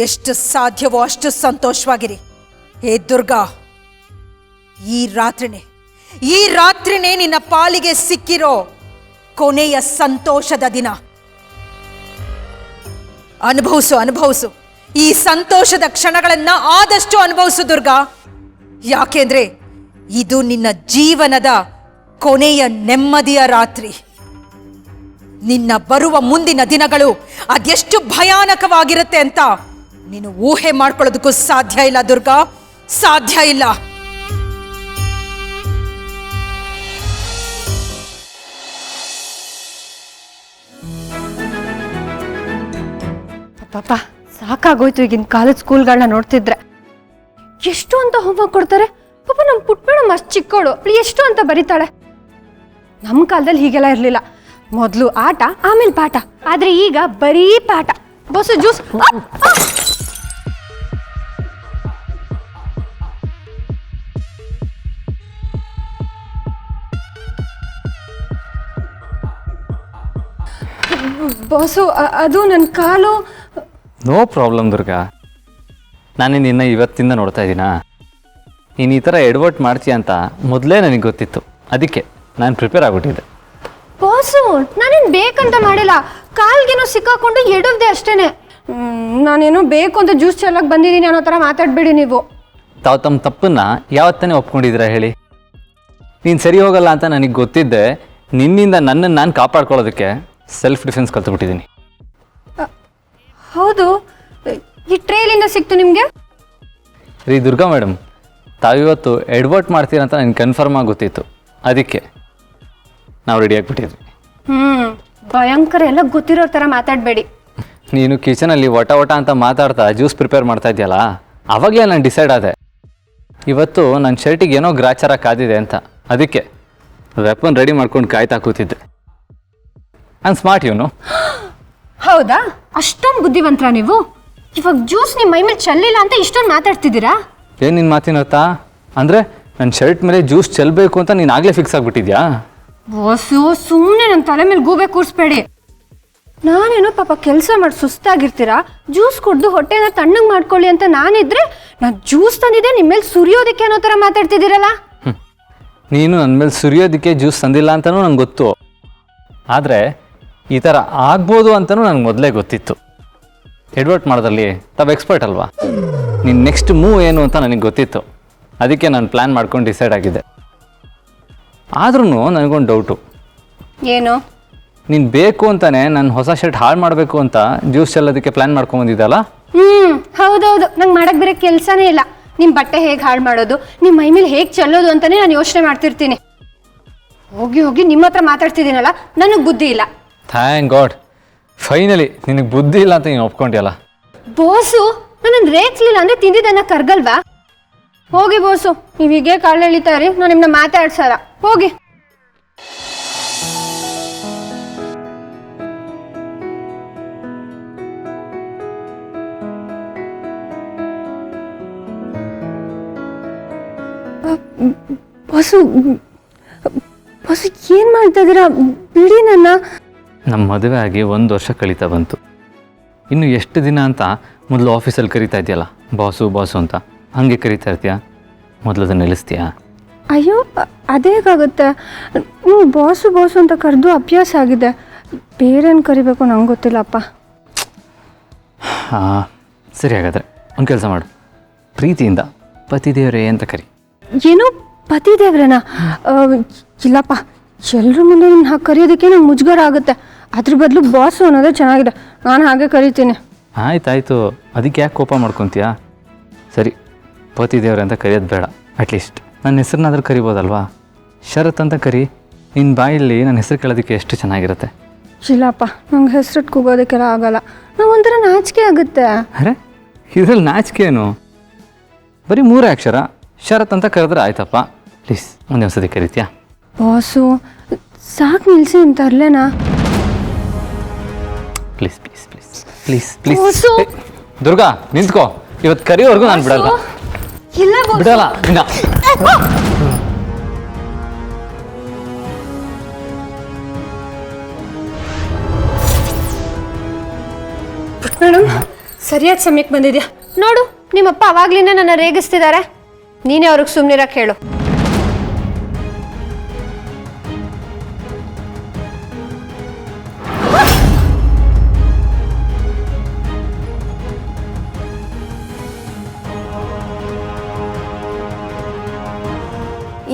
ಎಷ್ಟು ಸಾಧ್ಯವೋ ಅಷ್ಟು ಸಂತೋಷವಾಗಿರಿ. ಹೇ ದುರ್ಗಾ, ಈ ರಾತ್ರಿನೇ ನಿನ್ನ ಪಾಲಿಗೆ ಸಿಕ್ಕಿರೋ ಕೊನೆಯ ಸಂತೋಷದ ದಿನ. ಅನುಭವಿಸು. ಈ ಸಂತೋಷದ ಕ್ಷಣಗಳನ್ನ ಆದಷ್ಟು ಅನುಭವಿಸು ದುರ್ಗಾ. ಯಾಕೆಂದ್ರೆ ಇದು ನಿನ್ನ ಜೀವನದ ಕೊನೆಯ ನೆಮ್ಮದಿಯ ರಾತ್ರಿ. ನಿನ್ನ ಬರುವ ಮುಂದಿನ ದಿನಗಳು ಅದೆಷ್ಟು ಭಯಾನಕವಾಗಿರುತ್ತೆ ಅಂತ ನೀನು ಊಹೆ ಮಾಡ್ಕೊಳ್ಳೋದಕ್ಕೂ ಸಾಧ್ಯ ಇಲ್ಲ ದುರ್ಗಾ, ಸಾಧ್ಯ ಇಲ್ಲ. ಪಾಪ ಸಾಕಾಗೋಯ್ತು ಈಗಿನ ಕಾಲೇಜ್ ಸ್ಕೂಲ್ಗಳನ್ನ ನೋಡ್ತಿದ್ರೆ. ಎಷ್ಟು ಅಂತ ಹೋಮ್ವರ್ಕ್ ಕೊಡ್ತಾರೆ. ಪಾಪ ನಮ್ಮ ಪುಟ್ಟ ಮಸ್ತ್ ಚಿಕ್ಕವಳು, ಎಷ್ಟು ಅಂತ ಬರೀತಾಳೆ. ನಮ್ಮ ಕಾಲದಲ್ಲಿ ಹೀಗೆಲ್ಲ ಇರಲಿಲ್ಲ. ಮೊದಲು ಆಟ, ಆಮೇಲೆ ಪಾಠ. ಆದ್ರೆ ಈಗ ಬರೀ ಪಾಠ. Bus juice. ಬಾಸು, ಅದು ನನ್ನ ಕಾಲು. ನೋ ಪ್ರಾಬ್ಲಮ್ ದುರ್ಗಾ, ನಾನು ನಿನ್ನ ಇವತ್ತಿಂದ ನೋಡ್ತಾ ಇದ್ದೀನಾ. ನೀನು ಈ ಥರ ಎಡ್ವರ್ಟ್ ಮಾಡ್ತೀಯ ಅಂತ ಮೊದಲೇ ನನಗೆ ಗೊತ್ತಿತ್ತು. ಅದಕ್ಕೆ ನಾನು ಪ್ರಿಪೇರ್ ಆಗಿಬಿಟ್ಟಿದ್ದೆ. ಬಾಸು, ನಾನೇನು ಬೇಕಂತ ಮಾಡಿಲ್ಲ. ಕಾಲ್ಗೇನೋ ಸಿಕ್ಕಾಕೊಂಡು ಎಡವ್ದೆ ಅಷ್ಟೇನೆ. ನಾನೇನೋ ಬೇಕು ಅಂತ ಜ್ಯೂಸ್ ಚೆಲ್ಲಕ್ಕೆ ಬಂದಿದ್ದೀನಿ ಅನ್ನೋ ಥರ ಮಾತಾಡಬೇಡಿ ನೀವು. ತಾವು ತಮ್ಮ ತಪ್ಪನ್ನು ಯಾವತ್ತನೇ ಒಪ್ಕೊಂಡಿದ್ದೀರಾ ಹೇಳಿ? ನೀನು ಸರಿ ಹೋಗಲ್ಲ ಅಂತ ನನಗೆ ಗೊತ್ತಿದ್ದೆ. ನಿನ್ನಿಂದ ನನ್ನನ್ನು ನಾನು ಕಾಪಾಡ್ಕೊಳ್ಳೋದಕ್ಕೆ ಸೆಲ್ಫ್ ಡಿಫೆನ್ಸ್ ಕಲ್ತ್ಬಿಟ್ಟಿದ್ದೀನಿ. ಹೌದು, ಈ ಟ್ರೇಲಿಂದ ಸಿಕ್ತು ನಿಮಗೆ? ರೀ ದುರ್ಗಾ ಮೇಡಮ್, ತಾವಿವತ್ತು ಎಡ್ವರ್ಟ್ ಮಾಡ್ತೀರಂತ ನನಗೆ ಕನ್ಫರ್ಮ್ ಆಗಿ ಗೊತ್ತಿತ್ತು. ಅದಕ್ಕೆ ನಾವು ರೆಡಿ ಆಗಿಬಿಟ್ಟಿದ್ವಿ. ಭಯಂಕರ ಎಲ್ಲ ಗೊತ್ತಿರೋ ಥರ ಮಾತಾಡಬೇಡಿ. ನೀನು ಕಿಚನಲ್ಲಿ ವಟ ಅಂತ ಮಾತಾಡ್ತಾ ಜ್ಯೂಸ್ ಪ್ರಿಪೇರ್ ಮಾಡ್ತಾ ಇದೆಯಲ್ಲ, ಆವಾಗಲೇ ನಾನು ಡಿಸೈಡ್ ಆದೆ ಇವತ್ತು ನನ್ನ ಶರ್ಟಿಗೆ ಏನೋ ಗ್ರಾಚಾರ ಕಾದಿದೆ ಅಂತ. ಅದಕ್ಕೆ ವೆಪನ್ ರೆಡಿ ಮಾಡ್ಕೊಂಡು ಕಾಯ್ತಾ ಕೂತಿದ್ದೆ. ನಾನು ಸ್ಮಾರ್ಟ್ ಇವನು. ಹೌದಾ? ಅಷ್ಟೊಂದು ಬುದ್ಧಿವಂತರ ನೀವು? ಇವಾಗ ಜ್ಯೂಸ್ ನಿಮ್ಮ ಮೈ ಮೇಲೆ ಚೆಲ್ಲಿಲ್ಲ ಅಂತ ಇಷ್ಟೊಂದು ಮಾತಾಡ್ತಿದ್ದೀರಾ? ಏನು ನಿನ್ನ ಮಾತಿನ ಅರ್ಥ? ಅಂದರೆ ನನ್ನ ಶರ್ಟ್ ಮೇಲೆ ಜ್ಯೂಸ್ ಚೆಲ್ಲಬೇಕು ಅಂತ ನೀನು ಆಗಲೇ ಫಿಕ್ಸ್ ಆಗಿಬಿಟ್ಟಿದ್ಯಾ? ಬಾಸು, ಸುಮ್ಮನೆ ನನ್ನ ತಲೆ ಮೇಲೆ ಗೂಬೆ ಕೂರಿಸ್ಬೇಡಿ. ನಾನೇನೋ ಪಾಪ ಕೆಲಸ ಮಾಡಿ ಸುಸ್ತಾಗಿರ್ತೀರಾ, ಜ್ಯೂಸ್ ಕುಡ್ದು ಹೊಟ್ಟೆನ ತಣ್ಣಗೆ ಮಾಡ್ಕೊಳ್ಳಿ ಅಂತ ನಾನಿದ್ರೆ ನಾನು ಜ್ಯೂಸ್ ತಂದಿದ್ದೆ ನಿಮ್ಮ ಮೇಲೆ ಸುರಿಯೋದಕ್ಕೆ ಅನ್ನೋ ಥರ ಮಾತಾಡ್ತಿದ್ದೀರಲ್ಲ. ನೀನು ನನ್ನ ಮೇಲೆ ಸುರಿಯೋದಕ್ಕೆ ಜ್ಯೂಸ್ ತಂದಿಲ್ಲ ಅಂತಲೂ ನಂಗೆ ಗೊತ್ತು. ಆದರೆ ಈ ಥರ ಆಗ್ಬೋದು ಅಂತಲೂ ನನಗೆ ಮೊದಲೇ ಗೊತ್ತಿತ್ತು. ಎಡ್ವರ್ಟ್ ಮಾಡೋದ್ರಲ್ಲಿ ತಾವು ಎಕ್ಸ್ಪರ್ಟ್ ಅಲ್ವಾ? ನಿನ್ನ ನೆಕ್ಸ್ಟ್ ಮೂವ್ ಏನು ಅಂತ ನನಗೆ ಗೊತ್ತಿತ್ತು. ಅದಕ್ಕೆ ನಾನು ಪ್ಲ್ಯಾನ್ ಮಾಡ್ಕೊಂಡು ಡಿಸೈಡ್ ಆಗಿದ್ದೆ. ಆದ್ರೂ ನನಗೊಂದು ಡೌಟು. ಏನು? ನೀನು ಬೇಕು ಅಂತಾನೆ ನನ್ನ ಹೊಸ ಶರ್ಟ್ ಹಾಳು ಮಾಡಬೇಕು ಅಂತ ಜ್ಯೂಸ್ ಚೆಲ್ಲೋದಕ್ಕೆ ಪ್ಲ್ಯಾನ್ ಮಾಡ್ಕೊಂಬಂದಿದ್ದಲ್ಲ? ಹೌದೌದು, ನಂಗೆ ಮಾಡಕ್ಕೆ ಬೇರೆ ಕೆಲಸನೇ ಇಲ್ಲ. ನಿಮ್ಮ ಬಟ್ಟೆ ಹೇಗೆ ಹಾಳು ಮಾಡೋದು, ನಿಮ್ಮ ಮೈ ಮೇಲೆ ಹೇಗೆ ಚೆಲ್ಲೋದು ಅಂತಲೇ ನಾನು ಯೋಚನೆ ಮಾಡ್ತಿರ್ತೀನಿ. ಹೋಗಿ ನಿಮ್ಮ ಹತ್ರ ಮಾತಾಡ್ತಿದ್ದೀನಲ್ಲ, ನನಗೆ ಬುದ್ಧಿ ಇಲ್ಲ. ಥ್ಯಾಂಕ್ ಗಾಡ್, ಫೈನಲಿ ನಿನಗೆ ಬುದ್ಧಿ ಇಲ್ಲ ಅಂತ ನೀನು ಒಪ್ಕೊಂಡಿಯಲ್ಲ. ಬೋಸು, ನನ್ನನ್ನು ರೇಗಿಸ್ಲಿಲ್ಲ ಅಂದರೆ ತಿಂದಿದ್ದನ್ನ ಕರ್ಗಲ್ವಾ? ಹೋಗಿ ಬೋಸು, ನೀವು ಹೀಗೆ ಕಾಳು ಎಳಿತಾ ಇರಿ, ನಾನು ನಿಮ್ಮನ್ನ ಮಾತಾಡ್ಸಲ್ಲ. ಹೋಗಿ. ಬಾಸು, ಏನು ಮಾಡ್ತಾ ಇದ್ದೀರಾ? ಬಿಡಿ ನನ್ನ. ನಮ್ಮ ಮದುವೆ ಆಗಿ 1 ವರ್ಷ ಕಳೀತಾ ಬಂತು. ಇನ್ನು ಎಷ್ಟು ದಿನ ಅಂತ ಮೊದಲು ಆಫೀಸಲ್ಲಿ ಕರಿತಾ ಇದೆಯಲ್ಲ ಬಾಸು ಅಂತ, ಹಾಗೆ ಕರಿತಾ ಇರ್ತೀಯ? ಮೊದಲದು ನಿಲ್ಲಿಸ್ತೀಯಾ? ಅಯ್ಯೋ, ಅದೇಗಾಗುತ್ತೆ. ನೀವು ಬಾಸು ಅಂತ ಕರೆದು ಅಭ್ಯಾಸ ಆಗಿದೆ. ಬೇರೇನು ಕರಿಬೇಕು ನಂಗೆ ಗೊತ್ತಿಲ್ಲಪ್ಪ. ಹಾಂ, ಸರಿ, ಹಾಗಾದರೆ ಒಂದು ಕೆಲಸ ಮಾಡು, ಪ್ರೀತಿಯಿಂದ ಪತಿದೇವರೇ ಅಂತ ಕರಿ. ಏನು ಪತಿದೇವ್ರನ? ಇಲ್ಲಪ್ಪ, ಎಲ್ಲರ ಮುಂದೆ ನಿನ್ನ ಹಾಗೆ ಕರೆಯೋದಕ್ಕೆ ನಂಗೆ ಮುಜುಗರ ಆಗುತ್ತೆ. ಅದ್ರ ಬದಲು ಬಾಸು ಅನ್ನೋದೇ ಚೆನ್ನಾಗಿದೆ, ನಾನು ಹಾಗೆ ಕರಿತೀನಿ. ಆಯ್ತಾಯಿತು, ಅದಕ್ಕೆ ಯಾಕೆ ಕೋಪ ಮಾಡ್ಕೊತೀಯಾ? ಸರಿ, ಪತಿದೇವ್ರೆ ಅಂತ ಕರೆಯೋದು ಬೇಡ, ಅಟ್ಲೀಸ್ಟ್ ನನ್ನ ಹೆಸರನ್ನಾದ್ರೂ ಕರಿಬೋದಲ್ವಾ? ಶರತ್ ಅಂತ ಕರಿ. ನಿನ್ನ ಬಾಯಲ್ಲಿ ನನ್ನ ಹೆಸರು ಕೇಳೋದಕ್ಕೆ ಎಷ್ಟು ಚೆನ್ನಾಗಿರುತ್ತೆ. ಇಲ್ಲಪ್ಪ, ನಂಗೆ ಹೆಸರಿಟ್ಟು ಕೂಗೋದಕ್ಕೆಲ್ಲ ಆಗಲ್ಲ. ನಂಗೆ ಒಂಥರ ನಾಚಿಕೆ ಆಗುತ್ತೆ. ಅರೆ, ಇದರಲ್ಲಿ ನಾಚಿಕೆ ಏನು? ಬರೀ 3 ಅಕ್ಷರ ಶರತ್ ಅಂತ ಕರೆದ್ರೆ ಆಯ್ತಪ್ಪ. ಪ್ಲೀಸ್ ಒಂದೇ ಒಂದ್ಸತಿ ಕರಿತೀಯಾ? ಬಾಸು, ಸಾಕು ನಿಲ್ಲಿಸಿ ಅಂತ ಅರ್ಲೇನಾ? Please please please please please. Durga, ನಿಂತ್ಕೋ. ಇವತ್ತು ಕರಿಯೋವರೆಗೂ ನಾನು ಬಿಡಲ್ಲ. ಇಲ್ಲ ಬಾಸು. ಬಿಡಲ್ಲ ಇನ್ನ. ಮೇಡಮ್ ಸರಿಯಾದ ಸಮಯಕ್ಕೆ ಬಂದಿದ್ಯಾ. ನೋಡು ನಿಮ್ಮಪ್ಪ ಅವಾಗ್ಲಿಂದ ನನ್ನ ರೇಗಿಸ್ತಿದ್ದಾರೆ. ನೀನೇ ಅವ್ರಿಗೆ ಸುಮ್ಮನಿರಕ್ಕೆ ಹೇಳು.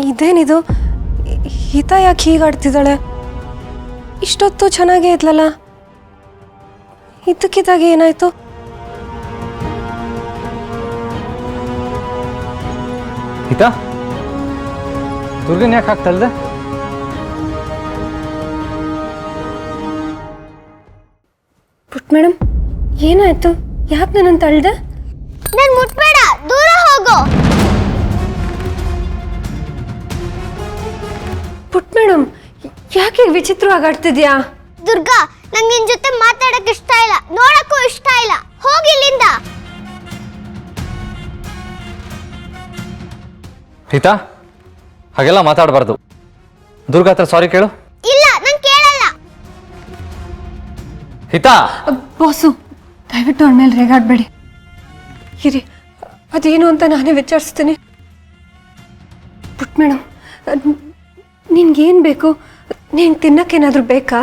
ಇದೇನಿದು, ಹಿತ ಯಾಕೆ ಹೀಗಾಡ್ತಿದ್ದಾಳೆ? ಇಷ್ಟೊತ್ತು ಚೆನ್ನಾಗೇ ಇದ್ಲಲ್ಲ, ಇದ್ದಕ್ಕಿದ್ದಾಗ ಏನಾಯ್ತು? ಹಿತಾ, ದುರ್ಗನ್ ಯಾಕೆ ಹಾಕ್ತಲ್ದೆ? ಪುಟ್ ಮೇಡಮ್ ಏನಾಯ್ತು? ಯಾಕೆ ನನ್ನನ್ನು ತಳ್ದೆ? ನನ್ ಮುಟ್ಬೇಡ, ದೂರ ಹೋಗು. ಪುಟ್ ಮೇಡಮ್ ಯಾಕೆ ವಿಚಿತ್ರವಾಗಿ ಆಡ್ತಿದ್ಯಾ? ದುರ್ಗಾ, ನಂಗೆ ನಿನ್ ಜೊತೆ ಮಾತಾಡಕ್ ಇಷ್ಟ ಇಲ್ಲ, ನೋಡಕ್ಕೂ ಇಷ್ಟ ಇಲ್ಲ. ಹೋಗಿಲ್ಲಿಂದ. ಹಿತಾ, ಹಾಗೆಲ್ಲ ಮಾತಾಡಬಾರ್ದು. ದುರ್ಗಾ ಹತ್ರ ಸಾರಿ ಕೇಳು. ಇಲ್ಲ, ನಂಗೆ ಕೇಳಲ್ಲ. ಹಿತಾ, ಬಾಸು ದಯವಿಟ್ಟು ಅವಳ ಮೇಲೆ ರೇಗಾಡ್ಬೇಡಿ. ಇರಿ, ಅದೇನು ಅಂತ ನಾನೇ ವಿಚಾರಿಸ್ತೀನಿ. ಪುಟ್ ಮೇಡಮ್ ನಿನ್ಗೇನು ಬೇಕು? ನೀನು ತಿನ್ನಕ್ಕೇನಾದರೂ ಬೇಕಾ?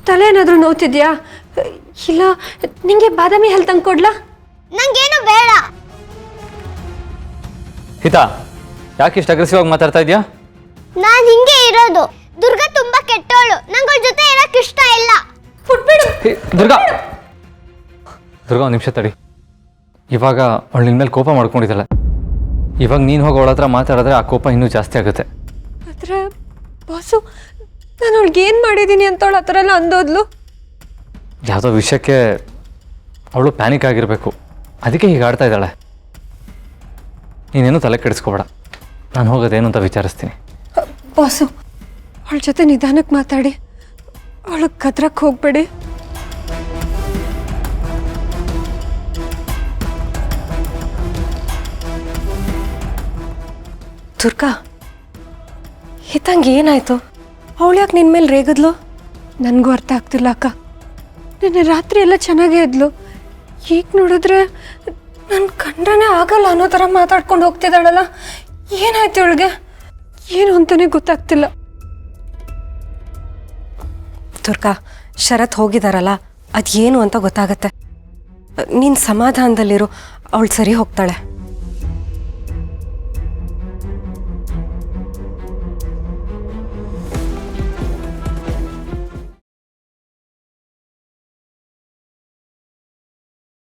ತಲೆ ಏನಾದರೂ ನೋವ್ತಿದ್ಯಾ? ಇಲ್ಲ ನಿಂಗೆ ಬಾದಾಮಿ ಹಾಲು ತಂದು ಕೊಡ್ಲಾ? ನಂಗೇನು ಬೇಡ. ಹಿತಾ, ಯಾಕೆ ಇಷ್ಟು ಅಗ್ರೆಸಿವ್ ಆಗಿ ಮಾತಾಡ್ತಾ ಇದೆಯಾ? ನಾನ್ ಹಿಂಗೆ ಇರೋದು. ದುರ್ಗಾ ತುಂಬಾ ಕೆಟ್ಟವಳು, ನಂಗೆ ಅವಳ ಜೊತೆ ಇರಕ್ ಇಷ್ಟ ಇಲ್ಲ. ಪುಟ್ ಮೇಡಮ್ ದುರ್ಗಾ, ದುರ್ಗಾ ಒಂದು ನಿಮಿಷ ತಡಿ. ಇವಾಗ ಅವಳು ನಿನ್ನ ಮೇಲೆ ಕೋಪ ಮಾಡ್ಕೊಂಡಿದ್ದಾಳೆ. ಇವಾಗ ನೀನು ಹೋಗಿ ಅವಳ ಹತ್ರ ಮಾತಾಡಿದ್ರೆ ಆ ಕೋಪ ಇನ್ನೂ ಜಾಸ್ತಿ ಆಗುತ್ತೆ. ಆದರೆ ಬಾಸು, ನಾನು ಅವಳಿಗೆ ಏನು ಮಾಡಿದ್ದೀನಿ ಅಂತ ಅವಳು ಆ ಥರ ಎಲ್ಲ ಅಂದೋದ್ಲು. ಯಾವುದೋ ವಿಷಯಕ್ಕೆ ಅವಳು ಪ್ಯಾನಿಕ್ ಆಗಿರಬೇಕು, ಅದಕ್ಕೆ ಹೀಗೆ ಆಡ್ತಾ ಇದ್ದಾಳೆ. ನೀನೇನು ತಲೆ ಕೆಡಿಸ್ಕೋಬೇಡ, ನಾನು ಹೋಗೋದೇನು ಅಂತ ವಿಚಾರಿಸ್ತೀನಿ. ಬಾಸು ಅವಳ ಜೊತೆ ನಿಧಾನಕ್ಕೆ ಮಾತಾಡಿ, ಅವಳಿಗೆ ಗದ್ರಕ್ಕೆ ಹೋಗ್ಬೇಡಿ. ದುರ್ಗಾ, ಹಿತಂಗೆ ಏನಾಯ್ತು? ಅವಳು ಯಾಕೆ ನಿನ್ನ ಮೇಲೆ ರೇಗಿದ್ಲು? ನನಗೂ ಅರ್ಥ ಆಗ್ತಿಲ್ಲ ಅಕ್ಕ. ನಿನ್ನೆ ರಾತ್ರಿ ಎಲ್ಲ ಚೆನ್ನಾಗೇ ಇದ್ಲು, ಈಗ ನೋಡಿದ್ರೆ ನನ್ನ ಕಂಡ್ರೇ ಆಗಲ್ಲ ಅನ್ನೋ ಥರ ಮಾತಾಡ್ಕೊಂಡು ಹೋಗ್ತಿದ್ದಾಳಲ್ಲ. ಏನಾಯ್ತು ಇವಳಿಗೆ? ಏನು ಅಂತಲೇ ಗೊತ್ತಾಗ್ತಿಲ್ಲ. ದುರ್ಗಾ, ಶರತ್ ಹೋಗಿದಾರಲ್ಲ, ಅದು ಏನು ಅಂತ ಗೊತ್ತಾಗತ್ತೆ. ನೀನು ಸಮಾಧಾನದಲ್ಲಿರು, ಅವಳು ಸರಿ ಹೋಗ್ತಾಳೆ.